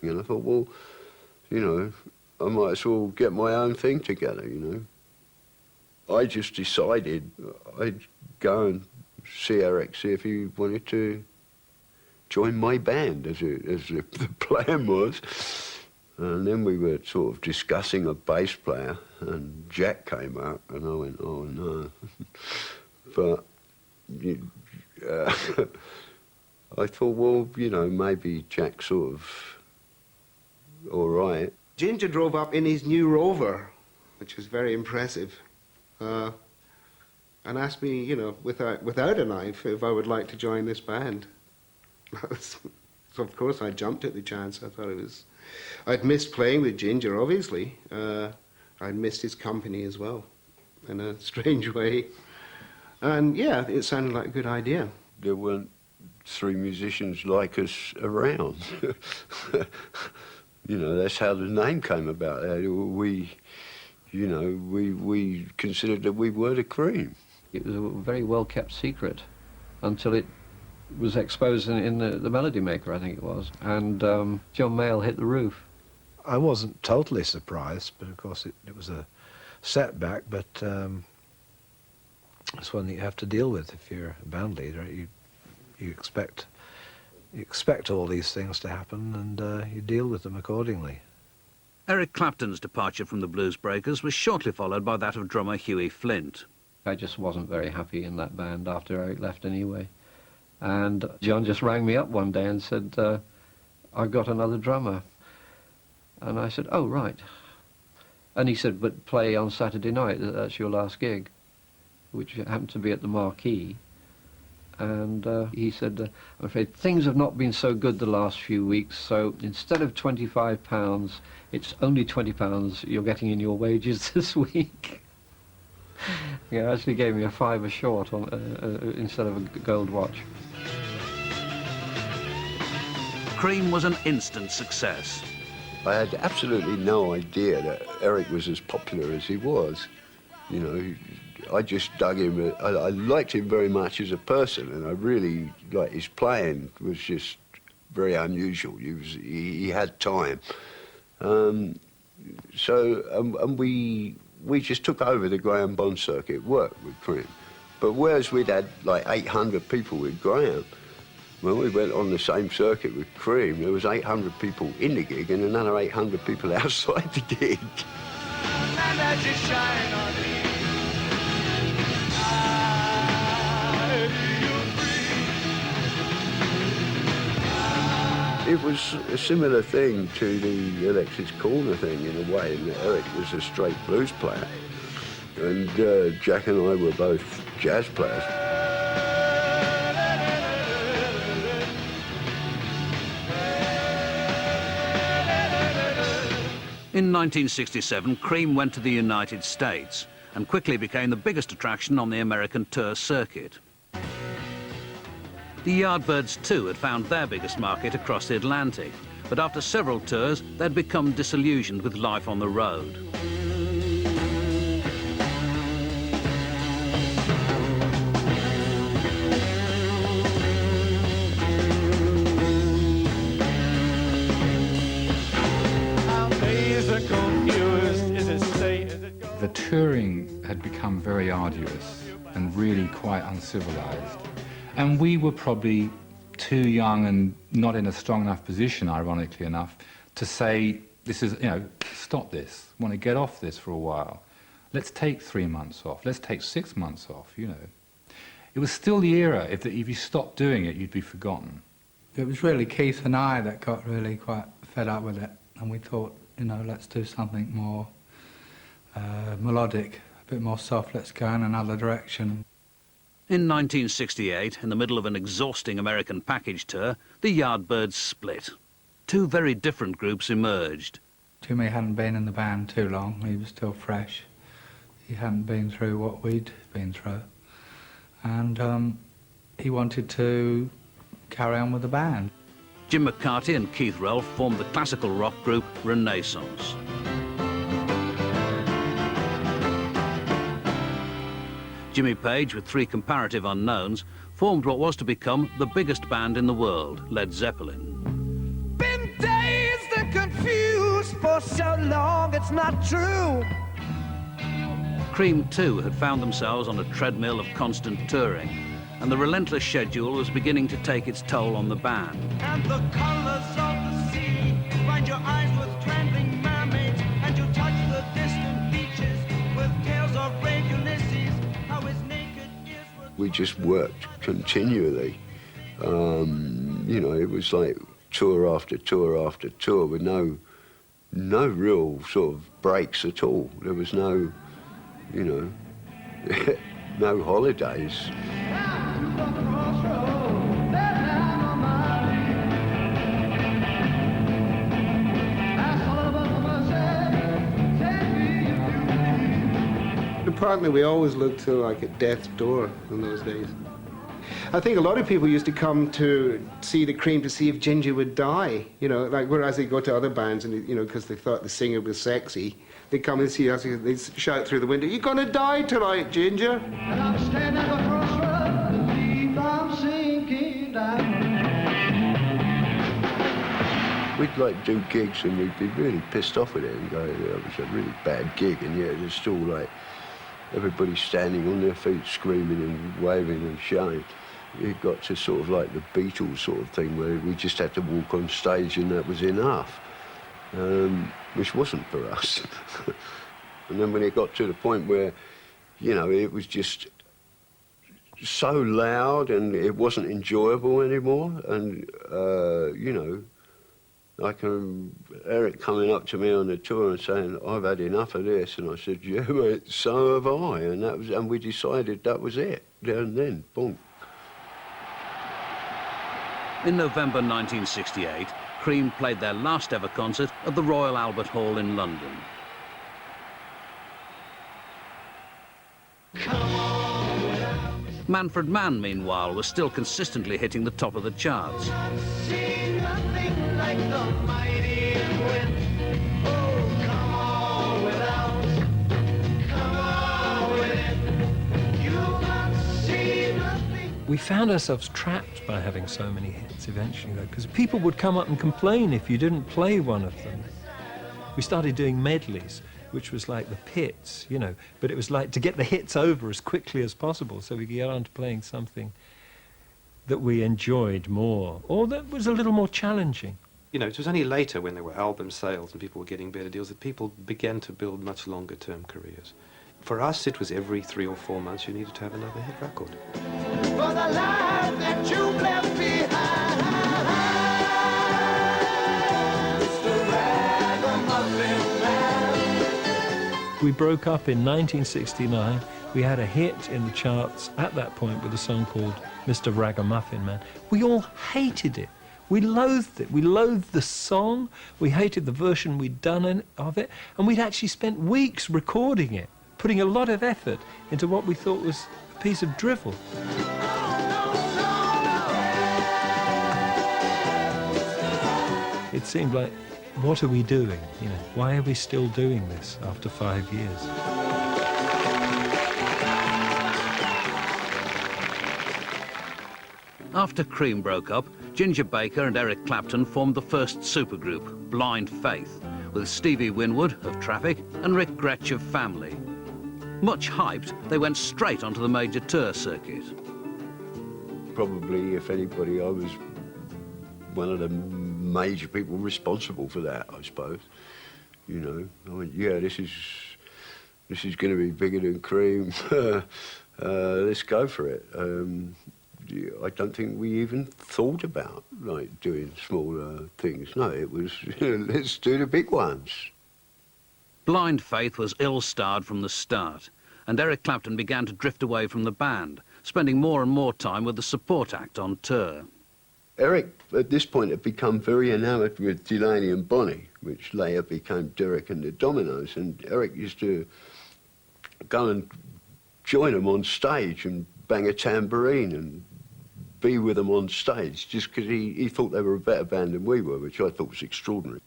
And I thought, well, you know, I might as well get my own thing together, you know. I just decided I'd go and see Eric, see if he wanted to join my band, as the plan was. And then we were sort of discussing a bass player, and Jack came up, and I went, oh no. But I thought, well, you know, maybe Jack's sort of all right. Ginger drove up in his new Rover, which was very impressive, and asked me, you know, without a knife, if I would like to join this band. So of course I jumped at the chance. I thought it was... I'd missed playing with Ginger, obviously. I'd missed his company as well, in a strange way. And yeah, it sounded like a good idea. There weren't three musicians like us around. You know, that's how the name came about. We, you know, we considered that we were the Cream. It was a very well-kept secret until it was exposed in the Melody Maker, I think it was, and John Mayall hit the roof. I wasn't totally surprised, but of course it was a setback, but it's one that you have to deal with if you're a band leader. You expect all these things to happen, and you deal with them accordingly. Eric Clapton's departure from the Blues Breakers was shortly followed by that of drummer Hughie Flint. I just wasn't very happy in that band after Eric left anyway. And John just rang me up one day and said, I've got another drummer. And I said, oh, right. And he said, but play on Saturday night, that's your last gig, which happened to be at the Marquee. And he said, I'm afraid things have not been so good the last few weeks, so instead of £25, it's only £20 you're getting in your wages this week. He actually gave me a £5 short on, instead of a gold watch. Cream was an instant success. I had absolutely no idea that Eric was as popular as he was. You know, I just dug him. I liked him very much as a person, and I really, like, his playing was just very unusual. He had time. And we just took over the Graham Bond circuit, worked with Cream. But whereas we'd had like 800 people with Graham, when we went on the same circuit with Cream, there was 800 people in the gig and another 800 people outside the gig. It was a similar thing to the Alexis Corner thing in a way, in that Eric was a straight blues player and Jack and I were both jazz players. In 1967, Cream went to the United States and quickly became the biggest attraction on the American tour circuit. The Yardbirds too had found their biggest market across the Atlantic, but after several tours, they'd become disillusioned with life on the road. The touring had become very arduous and really quite uncivilized. And we were probably too young and not in a strong enough position, ironically enough, to say, this is, you know, stop this. I want to get off this for a while. Let's take 3 months off. Let's take 6 months off, you know. It was still the era. If you stopped doing it, you'd be forgotten. It was really Keith and I that got really quite fed up with it. And we thought, you know, let's do something more melodic, a bit more soft. Let's go in another direction. In 1968, in the middle of an exhausting American package tour, the Yardbirds split. Two very different groups emerged. Jimmy hadn't been in the band too long. He was still fresh. He hadn't been through what we'd been through. And he wanted to carry on with the band. Jim McCarthy and Keith Relf formed the classical rock group Renaissance. Jimmy Page, with 3 comparative unknowns, formed what was to become the biggest band in the world, Led Zeppelin. Been days long, it's not true. Cream, too, had found themselves on a treadmill of constant touring, and the relentless schedule was beginning to take its toll on the band. And the colors of the sea find your eyes with trembling mermaids, and you touch the distant beaches with tales of brave Ulysses, how his naked ears were... We just worked continually. You know, it was like tour after tour after tour with no real sort of breaks at all. There was no, you know, no holidays. Apparently, we always looked to like at death's door in those days. I think a lot of people used to come to see the Cream to see if Ginger would die, you know, like whereas they go to other bands and, you know, because they thought the singer was sexy, they come and see us and they shout through the window, "You're gonna die tonight, Ginger." And I'm standing at the crossroads, deep, I'm sinking down. We'd like do gigs and we'd be really pissed off with it and go, yeah, it was a really bad gig, and yet there's still like everybody standing on their feet screaming and waving and shouting. It got to sort of like the Beatles sort of thing where we just had to walk on stage and that was enough, which wasn't for us. And then when it got to the point where, you know, it was just so loud and it wasn't enjoyable anymore, and, you know, like Eric coming up to me on the tour and saying, "I've had enough of this," and I said, "Yeah, mate, so have I," and we decided that was it. There and then, boom. In November 1968, Cream played their last ever concert at the Royal Albert Hall in London. Manfred Mann, meanwhile, was still consistently hitting the top of the charts. We found ourselves trapped by having so many hits eventually, though, because people would come up and complain if you didn't play one of them. We started doing medleys, which was like the pits, you know, but it was like to get the hits over as quickly as possible so we could get on to playing something that we enjoyed more, or that was a little more challenging. You know, it was only later when there were album sales and people were getting better deals that people began to build much longer-term careers. For us, it was every 3 or 4 months you needed to have another hit record. For the life that you left behind, Mr. Ragamuffin Man. We broke up in 1969. We had a hit in the charts at that point with a song called Mr. Ragamuffin Man. We all hated it. We loathed it. We loathed the song. We hated the version we'd done of it. And we'd actually spent weeks recording it, putting a lot of effort into what we thought was a piece of drivel. It seemed like, what are we doing? You know, why are we still doing this after 5 years? After Cream broke up, Ginger Baker and Eric Clapton formed the first supergroup, Blind Faith, with Stevie Winwood of Traffic and Rick Gretsch of Family. Much hyped, they went straight onto the major tour circuit. Probably, if anybody, I was one of the major people responsible for that, I suppose. You know, I went, yeah, this is going to be bigger than Cream. Let's go for it. I don't think we even thought about like doing smaller things. No, it was let's do the big ones. Blind Faith was ill-starred from the start, and Eric Clapton began to drift away from the band, spending more and more time with the support act on tour. Eric, at this point, had become very enamoured with Delaney and Bonnie, which later became Derek and the Dominoes, and Eric used to go and join them on stage and bang a tambourine and be with them on stage, just because he thought they were a better band than we were, which I thought was extraordinary.